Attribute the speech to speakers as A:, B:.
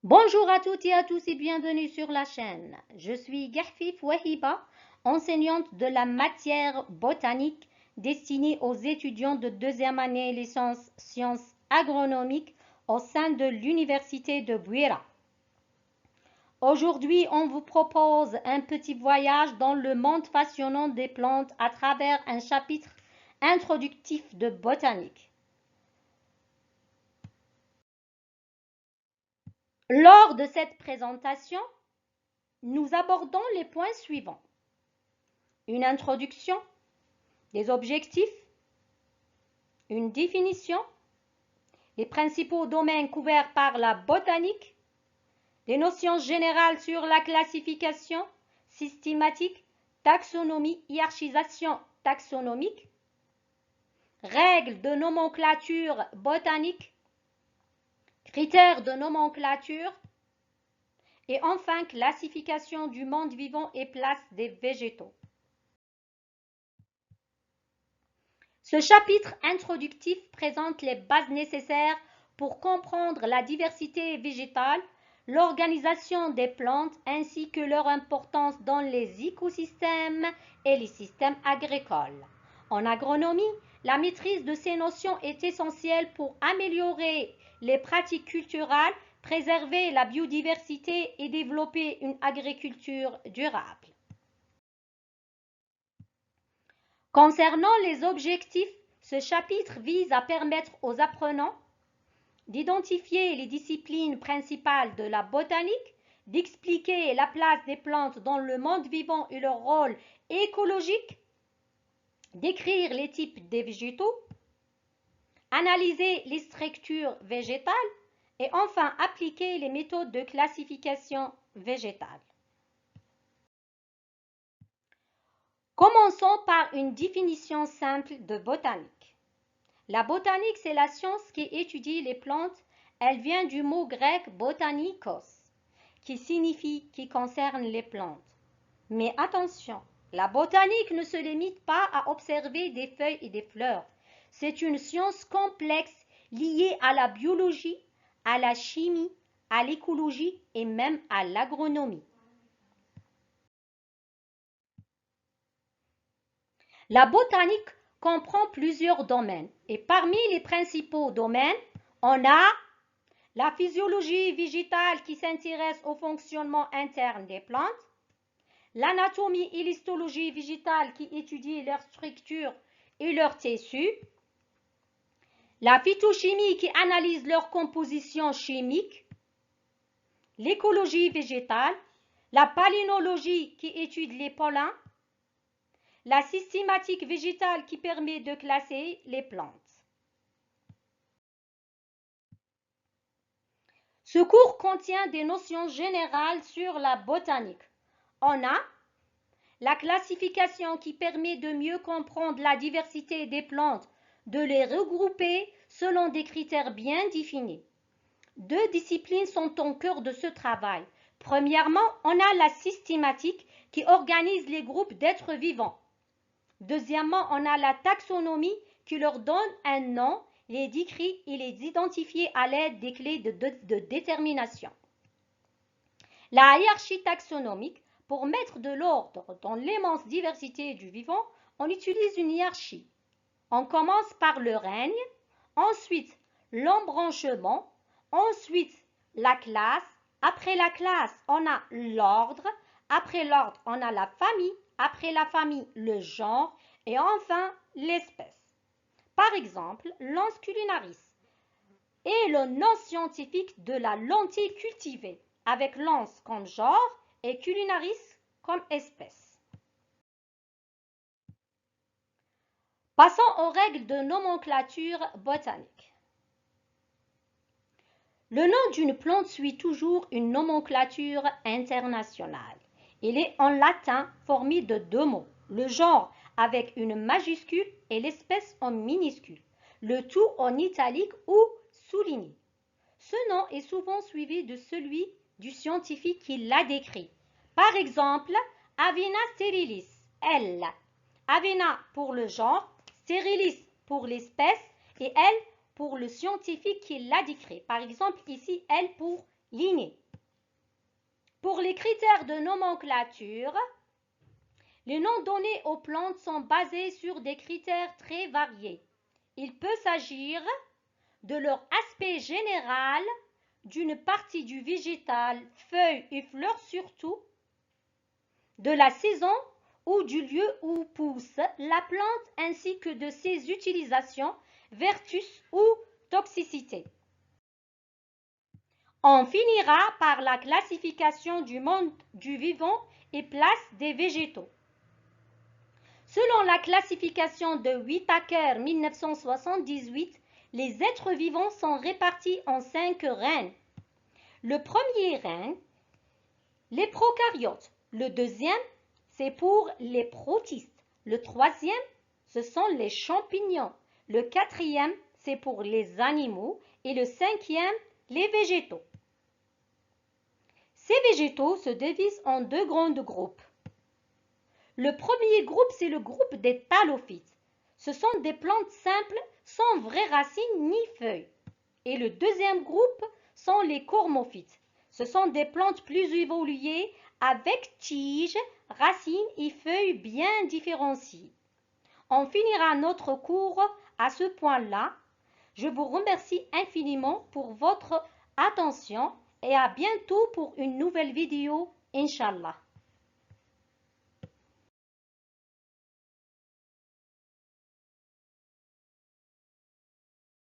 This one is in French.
A: Bonjour à toutes et à tous et bienvenue sur la chaîne. Je suis Gahfif Wahiba, enseignante de la matière botanique destinée aux étudiants de deuxième année licence sciences agronomiques au sein de l'université de Bouira. Aujourd'hui, on vous propose un petit voyage dans le monde passionnant des plantes à travers un chapitre introductif de botanique. Lors de cette présentation, nous abordons les points suivants. Une introduction, des objectifs, une définition, les principaux domaines couverts par la botanique, des notions générales sur la classification systématique, taxonomie, hiérarchisation taxonomique, règles de nomenclature botanique, critères de nomenclature, et enfin classification du monde vivant et place des végétaux. Ce chapitre introductif présente les bases nécessaires pour comprendre la diversité végétale, l'organisation des plantes ainsi que leur importance dans les écosystèmes et les systèmes agricoles. En agronomie, la maîtrise de ces notions est essentielle pour améliorer les pratiques culturelles, préserver la biodiversité et développer une agriculture durable. Concernant les objectifs, ce chapitre vise à permettre aux apprenants d'identifier les disciplines principales de la botanique, d'expliquer la place des plantes dans le monde vivant et leur rôle écologique, d'écrire les types des végétaux, analyser les structures végétales et enfin appliquer les méthodes de classification végétale. Commençons par une définition simple de botanique. La botanique, c'est la science qui étudie les plantes. Elle vient du mot grec botanikos, qui signifie qui concerne les plantes. Mais attention, la botanique ne se limite pas à observer des feuilles et des fleurs. C'est une science complexe liée à la biologie, à la chimie, à l'écologie et même à l'agronomie. La botanique comprend plusieurs domaines et parmi les principaux domaines, on a la physiologie végétale qui s'intéresse au fonctionnement interne des plantes, l'anatomie et l'histologie végétale qui étudie leur structure et leur tissu, la phytochimie qui analyse leur composition chimique, l'écologie végétale, la palynologie qui étudie les pollens, la systématique végétale qui permet de classer les plantes. Ce cours contient des notions générales sur la botanique. On a la classification qui permet de mieux comprendre la diversité des plantes, de les regrouper selon des critères bien définis. Deux disciplines sont au cœur de ce travail. Premièrement, on a la systématique qui organise les groupes d'êtres vivants. Deuxièmement, on a la taxonomie qui leur donne un nom, les décrit et les identifie à l'aide des clés de détermination. La hiérarchie taxonomique, pour mettre de l'ordre dans l'immense diversité du vivant, on utilise une hiérarchie. On commence par le règne, ensuite l'embranchement, ensuite la classe. Après la classe, on a l'ordre. Après l'ordre, on a la famille. Après la famille, le genre. Et enfin, l'espèce. Par exemple, l'Ans culinaris est le nom scientifique de la lentille cultivée, avec l'Ans comme genre et culinaris comme espèce. Passons aux règles de nomenclature botanique. Le nom d'une plante suit toujours une nomenclature internationale. Il est en latin formé de deux mots, le genre avec une majuscule et l'espèce en minuscule, le tout en italique ou souligné. Ce nom est souvent suivi de celui du scientifique qui l'a décrit. Par exemple, Avena sterilis, L. Avena pour le genre, sterilis pour l'espèce et L pour le scientifique qui l'a décrit. Par exemple, ici, L pour lignée. Pour les critères de nomenclature, les noms donnés aux plantes sont basés sur des critères très variés. Il peut s'agir de leur aspect général, d'une partie du végétal, feuilles et fleurs surtout, de la saison ou du lieu où pousse la plante ainsi que de ses utilisations, vertus ou toxicité. On finira par la classification du monde du vivant et place des végétaux. Selon la classification de Whittaker 1978, les êtres vivants sont répartis en 5 règnes. Le premier règne, les prokaryotes. Le deuxième, c'est pour les protistes. Le troisième, ce sont les champignons. Le quatrième, c'est pour les animaux. Et le cinquième, les végétaux. Ces végétaux se divisent en 2 grands groupes. Le premier groupe, c'est le groupe des talophytes. Ce sont des plantes simples, sans vraies racines ni feuilles. Et le deuxième groupe sont les cormophytes. Ce sont des plantes plus évoluées avec tiges, racines et feuilles bien différenciées. On finira notre cours à ce point-là. Je vous remercie infiniment pour votre attention et à bientôt pour une nouvelle vidéo, Inch'Allah.